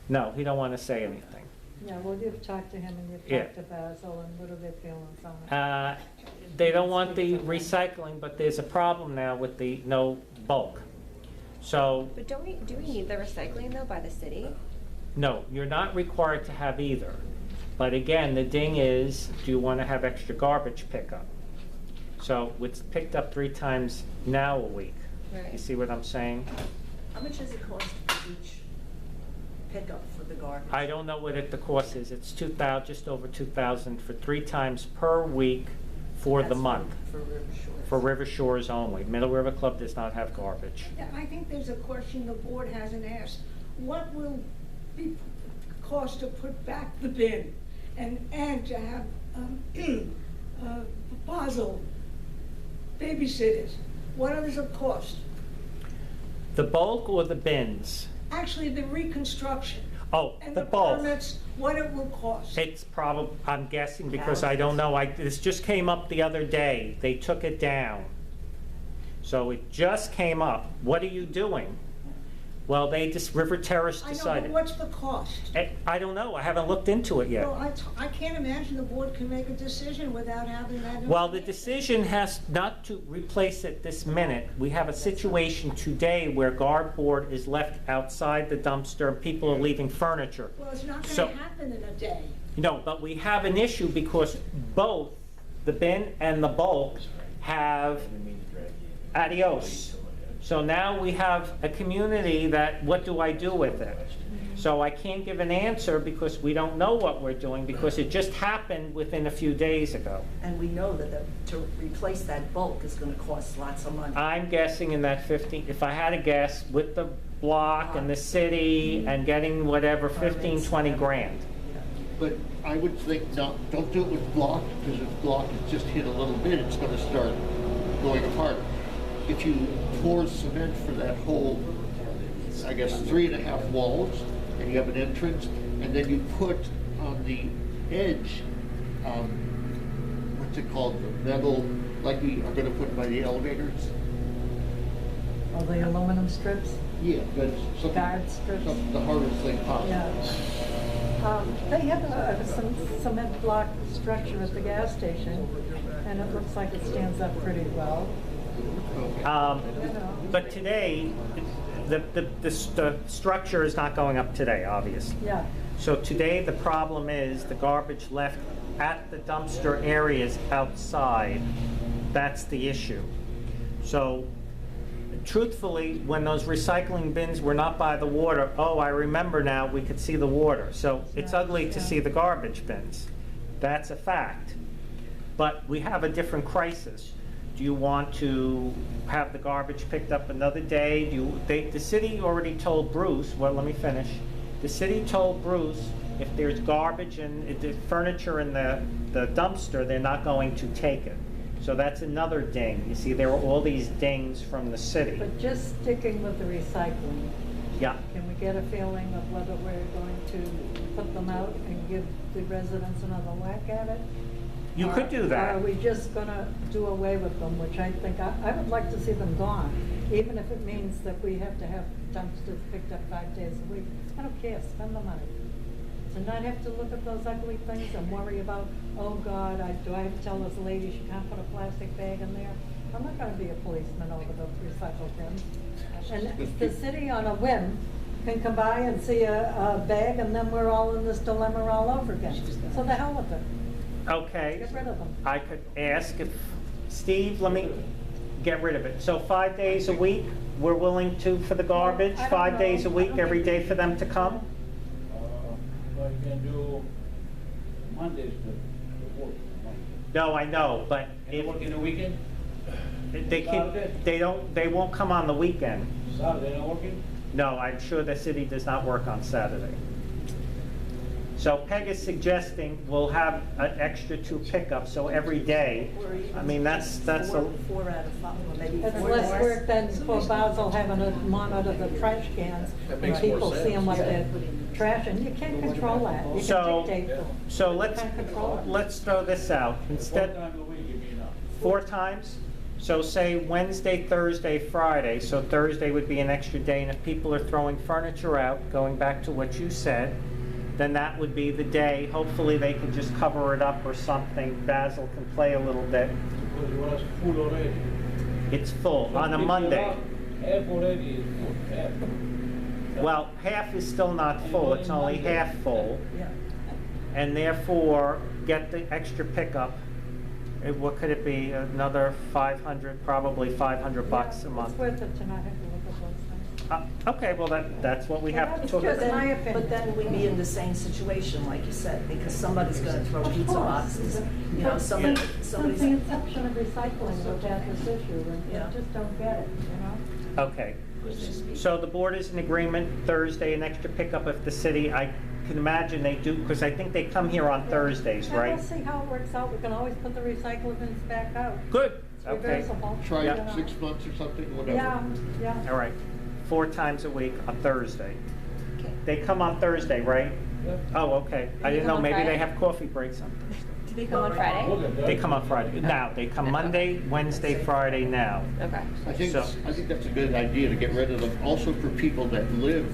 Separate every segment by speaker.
Speaker 1: No, he don't want to say anything.
Speaker 2: Yeah, well, you've talked to him and you've
Speaker 1: Yeah.
Speaker 2: talked to Basil, and what are their feelings on it?
Speaker 1: They don't want the recycling, but there's a problem now with the no bulk. So,
Speaker 3: But do we need the recycling though by the city?
Speaker 1: no, you're not required to have either. But again, the ding is, do you want to have extra garbage pickup? So it's picked up 3 times now a week. You
Speaker 3: Right.
Speaker 1: see what I'm saying?
Speaker 4: How much does it cost for each pickup for the garbage?
Speaker 1: I don't know what the cost is. It's 2,000, just over 2,000 for 3 times per week for the
Speaker 4: That's
Speaker 1: month,
Speaker 4: For River Shores.
Speaker 1: for River Shores only. Middle River Club does not have garbage.
Speaker 5: Yeah, I think there's a question the board hasn't asked. What will be cost to put back the bin and to have Basel babysitters? What does it cost?
Speaker 1: The bulk or the bins?
Speaker 5: Actually, the reconstruction
Speaker 1: Oh,
Speaker 5: and
Speaker 1: the
Speaker 5: the
Speaker 1: bulk.
Speaker 5: permits, what it will cost.
Speaker 1: It's probably, I'm guessing because I don't know, this just came up the other day. They took it down. So it just came up. What are you doing? Well, River Terrace
Speaker 5: I know, but
Speaker 1: decided.
Speaker 5: what's the cost?
Speaker 1: I don't know, I haven't looked into it yet.
Speaker 5: Well, I can't imagine the board can make a decision without having that.
Speaker 1: Well, the decision has not to replace it this minute. We have a situation today where cardboard is left outside the dumpster and people are leaving furniture.
Speaker 5: Well, it's not
Speaker 1: So-
Speaker 5: gonna happen in a day.
Speaker 1: No, but we have an issue because both the bin and the bulk have adios. So now we have a community that, what do I do with it? So I can't give an answer because we don't know what we're doing because it just happened within a few days ago.
Speaker 4: And we know that to replace that bulk is gonna cost lots of money.
Speaker 1: I'm guessing in that 15, if I had to guess, with the block and the city and getting whatever, 15, 20 grand.
Speaker 6: But I would think don't do it with block, because if block is just hit a little bit, it's gonna start going apart. If you pour cement for that whole, I guess, 3.5 walls, and you have an entrance, and then you put on the edge, what's it called, the metal, like we are gonna put by the elevators?
Speaker 2: All the aluminum strips?
Speaker 6: Yeah, but something,
Speaker 2: Guard strips?
Speaker 6: the hardest thing possible.
Speaker 2: Yeah. They have some cement block structure at the gas station, and it looks like it stands up pretty well.
Speaker 1: But today, the structure is not going up today, obviously.
Speaker 2: Yeah,
Speaker 1: So today, the problem is the garbage left at the dumpster areas outside. That's the issue. So truthfully, when those recycling bins were not by the water, oh, I remember now, we could see the water. So it's ugly to see the garbage bins. That's a fact. But we have a different crisis. Do you want to have the garbage picked up another day? The city already told Bruce, well, let me finish. The city told Bruce if there's garbage and the furniture in the dumpster, they're not going to take it. So that's another ding. You see, there are all these dings from the city.
Speaker 2: but just sticking with the recycling,
Speaker 1: Yeah.
Speaker 2: can we get a feeling of whether we're going to put them out and give the residents another whack at it?
Speaker 1: You could do
Speaker 2: Or
Speaker 1: that.
Speaker 2: are we just gonna do away with them, which I think, I would like to see them gone, even if it means that we have to have dumpsters picked up 5 days a week. I don't care, spend the money. To not have to look at those ugly things and worry about, oh God, do I have to tell this lady she can't put a plastic bag in there? I'm not gonna be a policeman over the recycle bins. And the city on a whim can come by and see a bag, and then we're all in this dilemma all over again. So the hell with it,
Speaker 1: Okay.
Speaker 2: get rid of them.
Speaker 1: I could ask if, Steve, let me get rid of it. So 5 days a week, we're willing to, for the garbage,
Speaker 2: I don't
Speaker 1: 5
Speaker 2: know.
Speaker 1: days a
Speaker 2: I
Speaker 1: week,
Speaker 2: don't
Speaker 1: every
Speaker 2: think-
Speaker 1: day for them to come?
Speaker 7: Well, you can do Mondays to work.
Speaker 1: No, I know, but
Speaker 7: Can you work in the weekend?
Speaker 1: they won't come on the weekend.
Speaker 7: Saturday not working?
Speaker 1: No, I'm sure the city does not work on Saturday. So Peg is suggesting we'll have an extra 2 pickups, so every day.
Speaker 4: Or even
Speaker 1: I mean, that's a,
Speaker 4: four out of 5, or maybe
Speaker 2: It's
Speaker 4: 4
Speaker 2: less
Speaker 4: more.
Speaker 2: work than for Basil having to monitor the trash cans and people seeing what they're trashing. You can't control that. You
Speaker 1: So-
Speaker 2: can dictate.
Speaker 1: so
Speaker 2: You can't control it.
Speaker 1: let's throw this out.
Speaker 7: One
Speaker 1: Instead,
Speaker 7: time a week, you mean,
Speaker 1: 4 times? So say Wednesday, Thursday, Friday, so Thursday would be an extra day, and if people are throwing furniture out, going back to what you said, then that would be the day. Hopefully they can just cover it up or something. Basil can play a little bit.
Speaker 7: Because it was full already.
Speaker 1: It's full on a Monday.
Speaker 7: Half already is full, half.
Speaker 1: Well, half is still not full, it's only half full,
Speaker 4: Yeah.
Speaker 1: and therefore get the extra pickup. What could it be, another 500, probably 500 bucks a month?
Speaker 2: It's worth it to not have to look at those things.
Speaker 1: Okay, well, that's what we have to
Speaker 2: Well,
Speaker 1: talk
Speaker 2: that's
Speaker 1: about.
Speaker 2: my opinion.
Speaker 4: But then we'd be in the same situation, like you said, because somebody's gonna throw pizza boxes. You know, somebody's.
Speaker 2: Since the inception of recycling, we've had this issue, and
Speaker 4: Yeah.
Speaker 2: we just don't get it, you know?
Speaker 1: Okay, so the board is in agreement, Thursday, an extra pickup if the city, I can imagine they do, because I think they come here on Thursdays,
Speaker 2: And
Speaker 1: right?
Speaker 2: we'll see how it works out. We can always put the recycle bins back out.
Speaker 1: Good,
Speaker 2: It's
Speaker 1: okay,
Speaker 2: reversible.
Speaker 6: Try
Speaker 2: you
Speaker 6: it
Speaker 2: know.
Speaker 6: 6 months or something, whatever.
Speaker 2: Yeah,
Speaker 1: all right. 4 times a week on Thursday.
Speaker 3: Okay.
Speaker 1: They come on Thursday, right?
Speaker 7: Yeah.
Speaker 1: Oh, okay. I
Speaker 3: they
Speaker 1: didn't
Speaker 3: come
Speaker 1: know,
Speaker 3: on
Speaker 1: maybe they
Speaker 3: Friday?
Speaker 1: have coffee breaks on Thursday.
Speaker 3: Do they come on
Speaker 7: Look
Speaker 3: Friday?
Speaker 7: at that.
Speaker 1: They come on Friday. Now, they come Monday, Wednesday, Friday now.
Speaker 3: Okay.
Speaker 6: I think,
Speaker 1: So-
Speaker 6: I think that's a good idea to get rid of them, also for people that live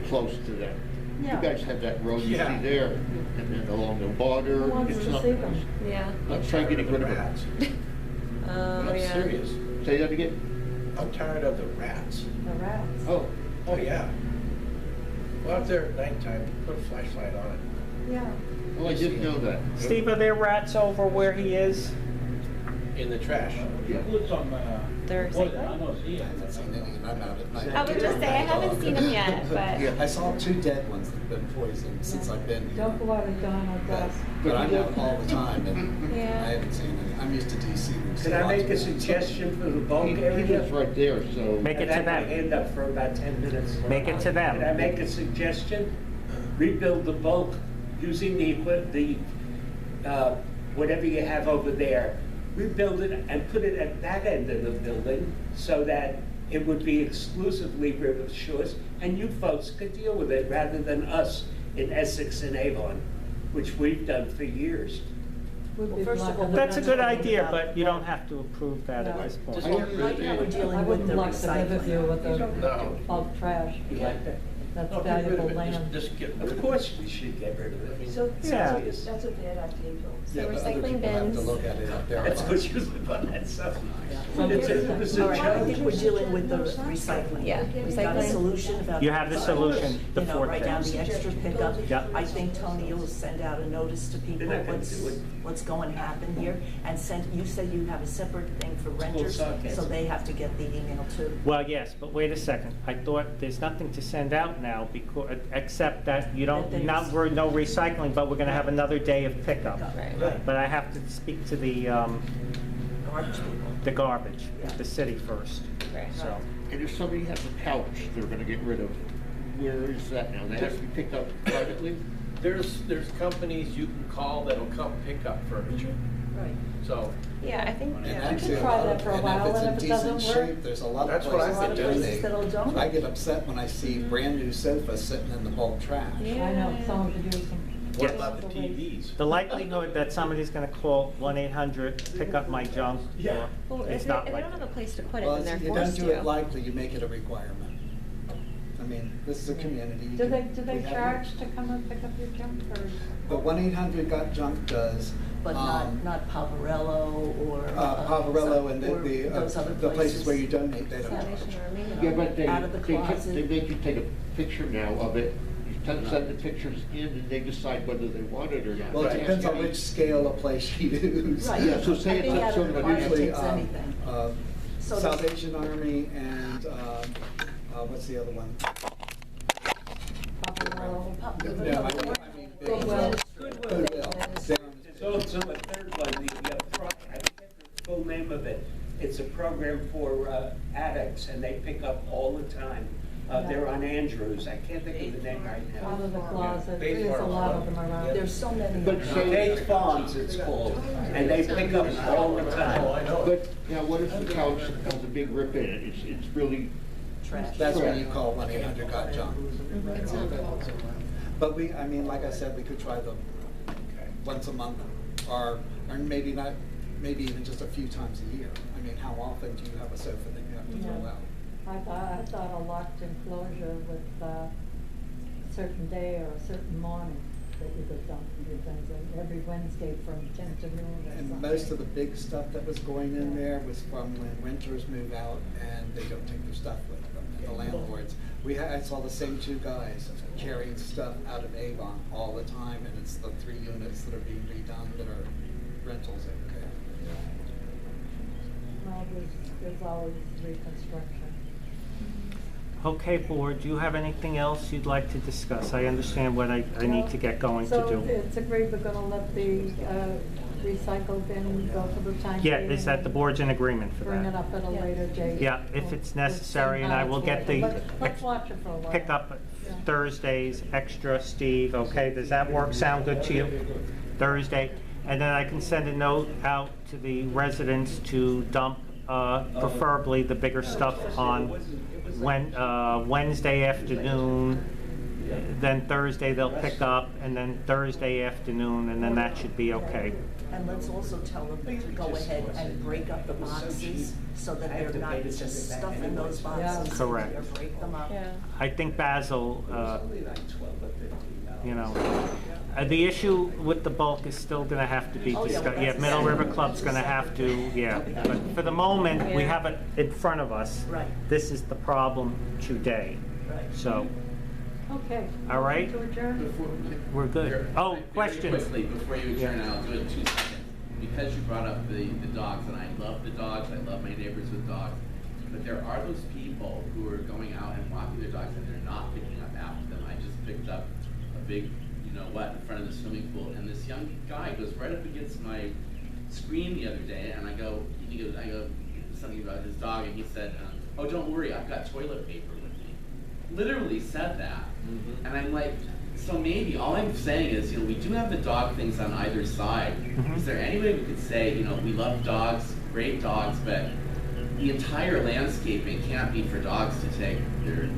Speaker 6: close to them. You
Speaker 2: Yeah.
Speaker 6: guys have that road you
Speaker 8: Yeah.
Speaker 6: see there, and then along the water.
Speaker 2: Who wants
Speaker 6: it's
Speaker 2: to
Speaker 6: not-
Speaker 2: see them?
Speaker 3: Yeah.
Speaker 6: Let's try getting rid of them.
Speaker 8: Rats.
Speaker 3: Oh,
Speaker 8: I'm
Speaker 3: yeah.
Speaker 8: serious.
Speaker 6: Say that again?
Speaker 8: I'm tired of the rats.
Speaker 2: The rats.
Speaker 6: Oh,
Speaker 8: Oh, yeah. Go out there at nighttime, put a flashlight on it.
Speaker 2: Yeah.
Speaker 6: oh, I didn't know that.
Speaker 1: Steve, are there rats over where he is?
Speaker 8: In the trash.
Speaker 6: Yeah.
Speaker 7: Put some,
Speaker 3: They're
Speaker 7: poison,
Speaker 3: recycling?
Speaker 7: I don't see
Speaker 9: I
Speaker 7: it.
Speaker 9: haven't seen any, and I'm out at night.
Speaker 3: I was gonna say, I haven't seen them yet, but.
Speaker 6: Yeah.
Speaker 9: I saw 2 dead ones that have been poisoned since I've been here.
Speaker 2: Don't go out at dawn or
Speaker 9: But
Speaker 2: dusk.
Speaker 9: but I'm out all the time, and
Speaker 3: Yeah.
Speaker 9: I haven't seen any. I'm used to DC. We've seen
Speaker 10: Could I
Speaker 9: lots
Speaker 10: make a
Speaker 9: of-
Speaker 10: suggestion for the bulk
Speaker 6: He
Speaker 10: area?
Speaker 6: lives right there, so.
Speaker 1: Make it
Speaker 10: I've
Speaker 1: to
Speaker 10: had my
Speaker 1: them.
Speaker 10: hand up for about 10 minutes.
Speaker 1: Make it to
Speaker 10: Could I
Speaker 1: them.
Speaker 10: make a suggestion? Rebuild the bulk using whatever you have over there. Rebuild it and put it at that end of the building so that it would be exclusively River Shores, and you folks could deal with it rather than us in Essex and Avon, which we've done for years.
Speaker 2: We'd
Speaker 4: Well,
Speaker 2: be
Speaker 4: first of
Speaker 2: black
Speaker 4: all,
Speaker 2: and
Speaker 1: That's a
Speaker 2: white.
Speaker 1: good idea, but you don't have to approve that at
Speaker 2: No.
Speaker 1: this point.
Speaker 6: I don't
Speaker 4: Right now, we're
Speaker 6: understand.
Speaker 2: I
Speaker 4: dealing with
Speaker 2: wouldn't
Speaker 4: the
Speaker 2: block the Riverview
Speaker 4: recycling.
Speaker 2: with the
Speaker 8: No.
Speaker 2: bulk trash.
Speaker 10: You like that?
Speaker 2: That's
Speaker 8: No, get rid
Speaker 2: valuable
Speaker 8: of it.
Speaker 2: land.
Speaker 8: Just get rid of it.
Speaker 10: Of course we should get rid of it.
Speaker 4: So,
Speaker 1: Yeah.
Speaker 4: that's a bad idea, Bill.
Speaker 9: Yeah,
Speaker 3: So
Speaker 9: but other
Speaker 3: recycling
Speaker 9: people have to
Speaker 3: bins.
Speaker 9: look at it out there.
Speaker 10: That's what you live on that stuff.
Speaker 2: Yeah.
Speaker 10: It's a
Speaker 4: All right, I
Speaker 10: joke.
Speaker 4: think we're dealing with the recycling.
Speaker 3: Yeah,
Speaker 4: We've got a
Speaker 3: recycling.
Speaker 4: solution about.
Speaker 1: You have the solution, the
Speaker 4: You know,
Speaker 1: fourth
Speaker 4: right
Speaker 1: thing.
Speaker 4: now, the extra pickup.
Speaker 1: Yeah.
Speaker 4: I think Tony, you'll send out a notice to people
Speaker 10: They're not gonna do it.
Speaker 4: what's going to happen here. And you said you have a separate thing for renters,
Speaker 10: sarcasm.
Speaker 4: so they have to get the email too.
Speaker 1: Well, yes, but wait a second. I thought there's nothing to send out now because, except that you don't,
Speaker 4: That
Speaker 1: not, we're no recycling, but we're gonna have another day of pickup.
Speaker 3: Right.
Speaker 4: Right.
Speaker 1: But I have to speak to the
Speaker 4: Garbage people.
Speaker 1: garbage,
Speaker 4: Yeah.
Speaker 1: the city first,
Speaker 3: Right.
Speaker 1: so.
Speaker 6: And if somebody has a couch they're gonna get rid of, where is that now? They have to be picked up privately?
Speaker 8: There's companies you can call that'll come pick up furniture.
Speaker 4: Right.
Speaker 8: So,
Speaker 3: Yeah, I think,
Speaker 9: And
Speaker 3: yeah.
Speaker 9: actually, a
Speaker 2: try
Speaker 9: lot
Speaker 2: that
Speaker 9: of-
Speaker 2: for a
Speaker 9: and
Speaker 2: while,
Speaker 9: if
Speaker 2: and if
Speaker 9: it's
Speaker 2: it
Speaker 9: in decent
Speaker 2: doesn't work-
Speaker 9: shape, there's a lot of
Speaker 8: That's what I
Speaker 9: places that
Speaker 8: think.
Speaker 4: Places that'll
Speaker 9: donate.
Speaker 4: donate.
Speaker 9: I get upset when I see brand new sofas sitting in the bulk trash.
Speaker 3: Yeah.
Speaker 2: I know, someone could use them.
Speaker 8: what
Speaker 1: Yes.
Speaker 8: about the TVs?
Speaker 1: The likelihood that somebody's gonna call 1-800, pick up my junk,
Speaker 8: Yeah.
Speaker 1: or
Speaker 3: Well, if
Speaker 1: it's
Speaker 3: they,
Speaker 1: not
Speaker 3: if they
Speaker 1: like.
Speaker 3: don't have a place to put it,
Speaker 9: Well,
Speaker 3: then they're
Speaker 9: you don't
Speaker 3: forced
Speaker 9: do it
Speaker 3: to.
Speaker 9: lightly, you make it a requirement. I mean, this is a community.
Speaker 2: Do they
Speaker 9: We have-
Speaker 2: charge to come and pick up your junk, or?
Speaker 9: The 1-800 Got Junk does.
Speaker 4: But not Pavarello or.
Speaker 9: Pavarello and
Speaker 4: or those other
Speaker 9: the places where you donate, they don't.
Speaker 3: Salvation Army.
Speaker 6: Yeah, but
Speaker 4: Out of the
Speaker 6: they
Speaker 4: closet.
Speaker 6: make you take a picture now of it. You send the pictures in and they decide whether they want it or not.
Speaker 9: Well, it
Speaker 6: They
Speaker 9: depends
Speaker 6: ask
Speaker 9: on
Speaker 6: you-
Speaker 9: which scale of place you use.
Speaker 4: Right.
Speaker 6: Yeah, so say
Speaker 4: I think
Speaker 6: it's
Speaker 4: out
Speaker 6: sort
Speaker 4: of
Speaker 6: of
Speaker 4: the
Speaker 6: an
Speaker 4: closet
Speaker 9: Usually,
Speaker 4: takes anything. So does-
Speaker 9: Salvation Army and, what's the other one?
Speaker 2: Paparello?
Speaker 9: No, I mean,
Speaker 2: Goodwill.
Speaker 9: Goodwill.
Speaker 10: So a third one, I forget the full name of it. It's a program for addicts, and they pick up all the time. They're on Andrews. I can't think of the name right now.
Speaker 2: Out of the closet,
Speaker 8: Faith
Speaker 2: there's a
Speaker 8: Farm.
Speaker 2: lot of them around.
Speaker 4: There's so many.
Speaker 6: But say-
Speaker 10: Faith Farms, it's called, and they pick up all the
Speaker 8: Oh, I
Speaker 10: time.
Speaker 8: know.
Speaker 6: But now what if the couch has a big rip in it? It's really,
Speaker 4: Trash.
Speaker 9: That's when you call 1-800 Got Junk. But like I said, we could try them once a month, or maybe not maybe even just a few times a year. I mean, how often do you have a sofa that you have to throw
Speaker 2: Yeah.
Speaker 9: out?
Speaker 2: I thought a locked enclosure with a certain day or a certain morning that you could dump your things in, every Wednesday from 10 to noon or something.
Speaker 9: And most of the big stuff that was going in there was from when renters move out and they don't take their stuff with them, and the landlords. I saw the same two guys carrying stuff out of Avon all the time, and it's the 3 units that are being redone that are rentals over there.
Speaker 2: Well, there's always reconstruction.
Speaker 1: Okay, board, do you have anything else you'd like to discuss? I understand what I need to get going to
Speaker 2: So
Speaker 1: do.
Speaker 2: it's agreed we're gonna let the recycle bin go for the time being?
Speaker 1: Yeah, is that the board's in agreement for
Speaker 2: Bring it
Speaker 1: that?
Speaker 2: up at a later date?
Speaker 1: Yeah, if it's
Speaker 2: We'll
Speaker 1: necessary,
Speaker 2: see
Speaker 1: and
Speaker 2: how
Speaker 1: I will
Speaker 2: it's
Speaker 1: get
Speaker 2: working.
Speaker 1: the
Speaker 2: Let's watch it for a while.
Speaker 1: pick up
Speaker 2: Yeah.
Speaker 1: Thursdays, extra, Steve, okay? Does that work, sound good to you? Thursday? And then I can send a note out to the residents to dump preferably the bigger stuff on Wednesday afternoon, then Thursday they'll pick up, and then Thursday afternoon, and then that should be okay.
Speaker 4: And let's also tell them to go ahead and break up the boxes so that they're not just stuffing those boxes.
Speaker 1: Correct.
Speaker 4: Or break them up.
Speaker 3: Yeah.
Speaker 1: I think Basil,
Speaker 10: Only like 12 or 15 dollars.
Speaker 1: you know, the issue with the bulk is still gonna have to be
Speaker 4: Oh, yeah,
Speaker 1: discussed.
Speaker 4: well,
Speaker 1: Yeah,
Speaker 4: that's
Speaker 1: Middle
Speaker 4: the
Speaker 1: River
Speaker 4: same.
Speaker 1: Club's gonna have to, yeah. But for the moment, we
Speaker 3: Yeah.
Speaker 1: have it in front of us.
Speaker 4: Right.
Speaker 1: This is the problem today.
Speaker 4: Right.
Speaker 1: So,
Speaker 2: Okay.
Speaker 1: All right.
Speaker 2: To adjourn?
Speaker 11: Before-
Speaker 1: we're good.
Speaker 11: Very-
Speaker 1: Oh,
Speaker 11: very
Speaker 1: questions?
Speaker 11: quickly, before you adjourn,
Speaker 1: Yeah.
Speaker 11: I'll do it in 2 seconds. Because you brought up the dogs, and I love the dogs, I love my neighbors with dogs, but there are those people who are going out and walking their dogs and they're not picking up after them. I just picked up a big, you know what, in front of the swimming pool, and this young guy goes right up against my screen the other day, and I go something about his dog, and he said, oh, don't worry, I've got toilet paper with me. Literally said that. And I'm like, so maybe, all I'm saying is, you know, we do have the dog things on either side.
Speaker 1: Mhm.
Speaker 11: Is there any way we could say, you know, we love dogs, great dogs, but the entire landscaping can't be for dogs to do their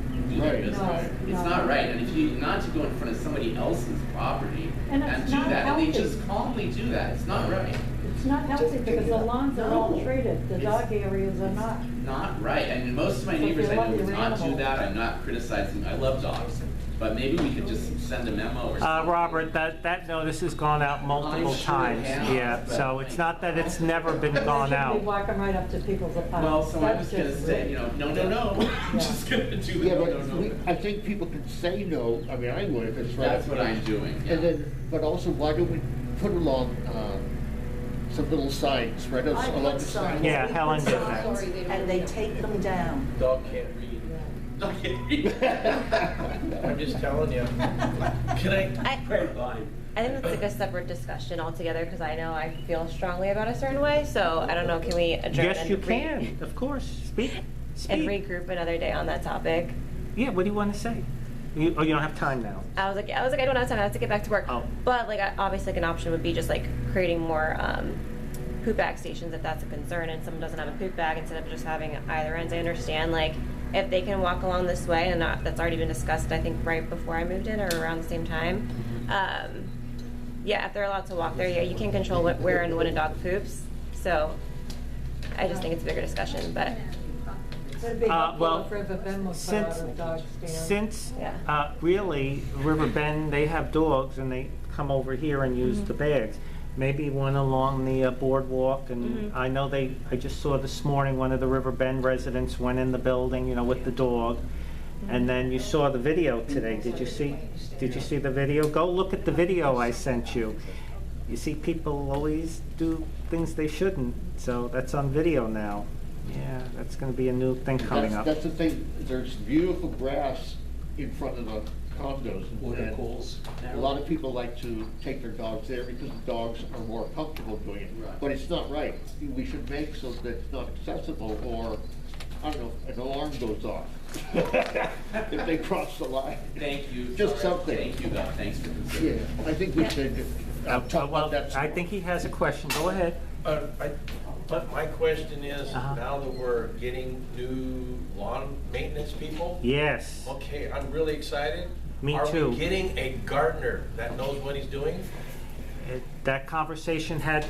Speaker 6: Right.
Speaker 11: business.
Speaker 2: No,
Speaker 11: It's
Speaker 2: no.
Speaker 11: not right, and if you, not to go in front of somebody else's property
Speaker 2: And
Speaker 11: and
Speaker 2: it's
Speaker 11: do
Speaker 2: not
Speaker 11: that, and they
Speaker 2: healthy.
Speaker 11: just calmly do that, it's not right.
Speaker 2: It's not healthy because the lawns are all treated, the
Speaker 11: It's-
Speaker 2: dog areas are not.
Speaker 11: Not right, and most of my
Speaker 2: So if you
Speaker 11: neighbors I
Speaker 2: love
Speaker 11: know
Speaker 2: your
Speaker 11: would not do
Speaker 2: animal.
Speaker 11: that, I'm not criticizing, I love dogs. But maybe we could just send a memo or something.
Speaker 1: Robert, that notice has gone out multiple
Speaker 11: I'm sure it
Speaker 1: times,
Speaker 11: has,
Speaker 1: yeah,
Speaker 11: but-
Speaker 1: so it's not that it's never been gone
Speaker 2: They should
Speaker 1: out.
Speaker 2: be walking right up to people's apartments.
Speaker 11: Well, so I
Speaker 2: That's
Speaker 11: was gonna
Speaker 2: just
Speaker 11: say,
Speaker 2: rude.
Speaker 11: you know, no, I'm just gonna do the
Speaker 6: Yeah,
Speaker 11: no,
Speaker 6: but
Speaker 11: no.
Speaker 6: I think people can say no, I mean, I would if it's right.
Speaker 11: That's what I'm doing, yeah.
Speaker 6: And then, but also, why don't we put along, some little signs, right,
Speaker 4: I
Speaker 6: along
Speaker 4: put
Speaker 6: the side?
Speaker 4: signs.
Speaker 1: Yeah,
Speaker 4: We put
Speaker 1: Helen did that.
Speaker 4: signs, and they take them down.
Speaker 8: Dog can't read. I'm just telling you. Can I?
Speaker 10: Great line.
Speaker 3: I think that's like a separate discussion altogether, because I know I feel strongly about a certain way, so I don't know, can we adjourn?
Speaker 1: Yes,
Speaker 3: and
Speaker 1: you
Speaker 3: re-
Speaker 1: can, of course, speak,
Speaker 3: And
Speaker 1: speak.
Speaker 3: regroup another day on that topic?
Speaker 1: Yeah, what do you want to say? You don't have time now.
Speaker 3: I was like, I don't have time, I have to get back to work.
Speaker 1: Oh.
Speaker 3: But like, obviously, like an option would be just like creating more poop bag stations if that's a concern, and someone doesn't have a poop bag, instead of just having either ends. I understand, like, if they can walk along this way, and that's already been discussed, I think, right before I moved in or around the same time. Yeah, if they're allowed to walk there, yeah, you can control where and when a dog poops. So I just think it's a bigger discussion, but
Speaker 2: It'd be helpful
Speaker 1: well,
Speaker 2: if River Bend was put out a dog stand.
Speaker 1: Since,
Speaker 3: Yeah.
Speaker 1: really, River Bend, they have dogs and they come over here and use the bags. Maybe one along the boardwalk, and I know I just saw this morning, one of the River Bend residents went in the building, you know, with the dog. And then you saw the video today, did you see the video? Go look at the video I sent you. You see people always do things they shouldn't, so that's on video now. Yeah, that's gonna be a new thing coming up.
Speaker 6: That's the thing, there's beautiful grass in front of the condos.
Speaker 10: Water
Speaker 6: and
Speaker 10: cools.
Speaker 6: A lot of people like to take their dogs there because the dogs are more comfortable doing it.
Speaker 10: Right.
Speaker 6: But it's not right. We should make so that it's not accessible, or, I don't know, an alarm goes off if they cross the line.
Speaker 11: Thank you.
Speaker 6: Just
Speaker 11: Sorry.
Speaker 6: something.
Speaker 11: Thank you, though, thanks for
Speaker 6: Yeah,
Speaker 11: considering.
Speaker 6: I think we should talk
Speaker 1: Well,
Speaker 6: about that.
Speaker 1: I think he has a question, go ahead.
Speaker 8: But my question is,
Speaker 1: Uh-huh.
Speaker 8: now that we're getting new lawn maintenance people,
Speaker 1: Yes,
Speaker 8: okay, I'm really excited.
Speaker 1: Me
Speaker 8: Are
Speaker 1: too.
Speaker 8: we getting a gardener that knows what he's doing?
Speaker 1: that conversation had,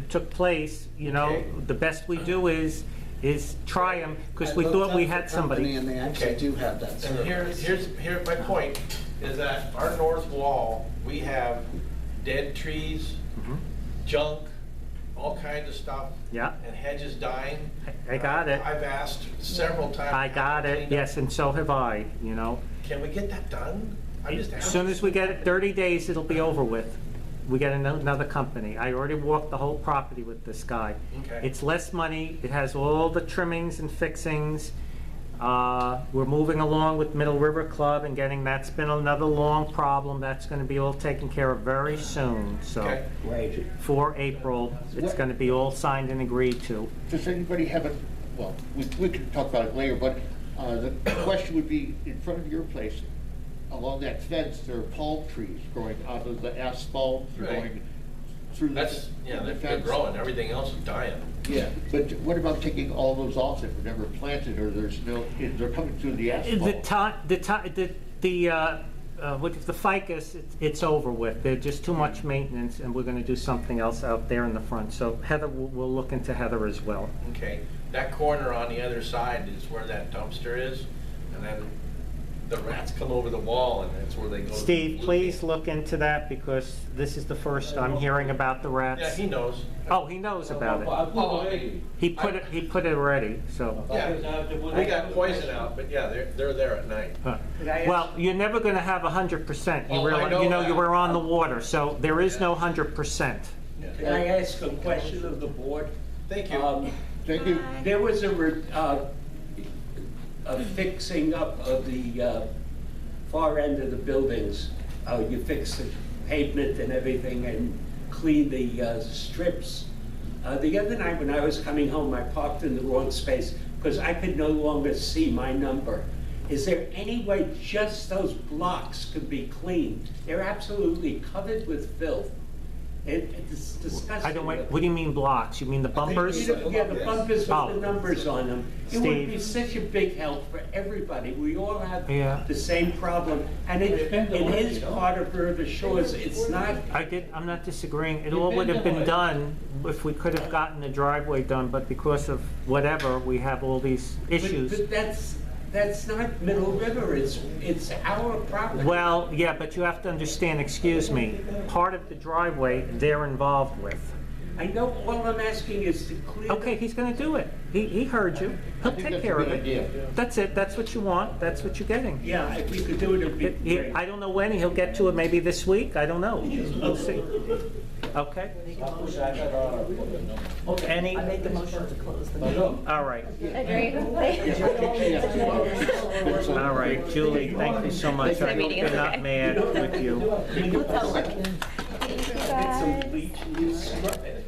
Speaker 1: took place, you know,
Speaker 8: Okay.
Speaker 1: the best we do is try them, because we
Speaker 9: I looked
Speaker 1: thought we
Speaker 9: up
Speaker 1: had
Speaker 9: the company
Speaker 1: somebody.
Speaker 9: And they actually
Speaker 8: Okay.
Speaker 9: do have that
Speaker 8: And
Speaker 9: service.
Speaker 8: here's my point, is that our north wall, we have dead trees,
Speaker 1: Mhm.
Speaker 8: junk, all kinds of stuff.
Speaker 1: Yeah.
Speaker 8: And hedges dying.
Speaker 1: I got it.
Speaker 8: I've asked several times.
Speaker 1: I got it, yes, and so have I, you know.
Speaker 8: Can we get that done? I'm just
Speaker 1: As
Speaker 8: asking.
Speaker 1: soon as we get it, 30 days, it'll be over with. We get another company. I already walked the whole property with this guy.
Speaker 8: Okay.
Speaker 1: It's less money, it has all the trimmings and fixings. We're moving along with Middle River Club and getting, that's been another long problem. That's gonna be all taken care of very soon, so.
Speaker 8: Okay.
Speaker 10: Right.
Speaker 1: For April, it's gonna be all signed and agreed to.
Speaker 6: Does anybody have a, well, we can talk about it later, but the question would be, in front of your place, along that fence, there are palm trees growing out of the asphalt,
Speaker 8: Right.
Speaker 6: going through the
Speaker 8: That's, yeah,
Speaker 6: the
Speaker 8: they're
Speaker 6: fence.
Speaker 8: growing, everything else is dying.
Speaker 6: Yeah, but what about taking all those off that were never planted, or there's no, they're coming through the asphalt?
Speaker 1: With the ficus, it's over with. They're just too much maintenance, and we're gonna do something else out there in the front. So Heather, we'll look into Heather as well.
Speaker 8: Okay, that corner on the other side is where that dumpster is, and then the rats come over the wall, and that's where they go.
Speaker 1: Steve, please look into that, because this is the first I'm hearing about the
Speaker 8: Yeah,
Speaker 1: rats.
Speaker 8: he knows.
Speaker 1: Oh, he knows about it. He put it already, so.
Speaker 8: Yeah, we got poison out, but yeah, they're there at night.
Speaker 10: Could I ask-
Speaker 1: Well, you're never gonna have 100%.
Speaker 8: Oh, I know
Speaker 1: You know, you
Speaker 8: that.
Speaker 1: were on the water, so there is no 100%.
Speaker 10: Can I ask a question of the board?
Speaker 8: Thank you.
Speaker 6: Thank you.
Speaker 10: There was a fixing up of the far end of the buildings. You fixed the pavement and everything and cleaned the strips. The other night when I was coming home, I parked in the wrong space because I could no longer see my number. Is there any way just those blocks could be cleaned? They're absolutely covered with filth. It's disgusting.
Speaker 1: I don't, what do you mean blocks? You mean the bumpers?
Speaker 10: Yeah, the bumpers
Speaker 1: Oh.
Speaker 10: with the numbers on them. It would be
Speaker 1: Steve.
Speaker 10: such a big help for everybody. We all have
Speaker 1: Yeah.
Speaker 10: the same problem. And in his part of River Shores, it's not,
Speaker 1: I'm not disagreeing. It all would have been done if we could have gotten the driveway done, but because of whatever, we have all these issues.
Speaker 10: but that's not Middle River, it's our property.
Speaker 1: Well, yeah, but you have to understand, excuse me, part of the driveway they're involved with.
Speaker 10: I know, all I'm asking is to clear.
Speaker 1: Okay, he's gonna do it. He heard you. He'll
Speaker 6: I think
Speaker 1: take
Speaker 6: that's a
Speaker 1: care of
Speaker 6: good
Speaker 1: it.
Speaker 6: idea.
Speaker 1: That's it. That's what you want. That's what you're getting.
Speaker 10: Yeah, if you could do it, it'd be great.
Speaker 1: I don't know when. He'll get to it maybe this week. I don't know. We'll see. Okay? Any,
Speaker 4: I make the motion to close the meeting.
Speaker 1: all right.
Speaker 3: Agree.
Speaker 1: All right, Julie, thank you so much. I hope
Speaker 3: meeting is
Speaker 1: they're not
Speaker 3: okay.
Speaker 1: mad with you.
Speaker 10: Get some bleach and you scrub it.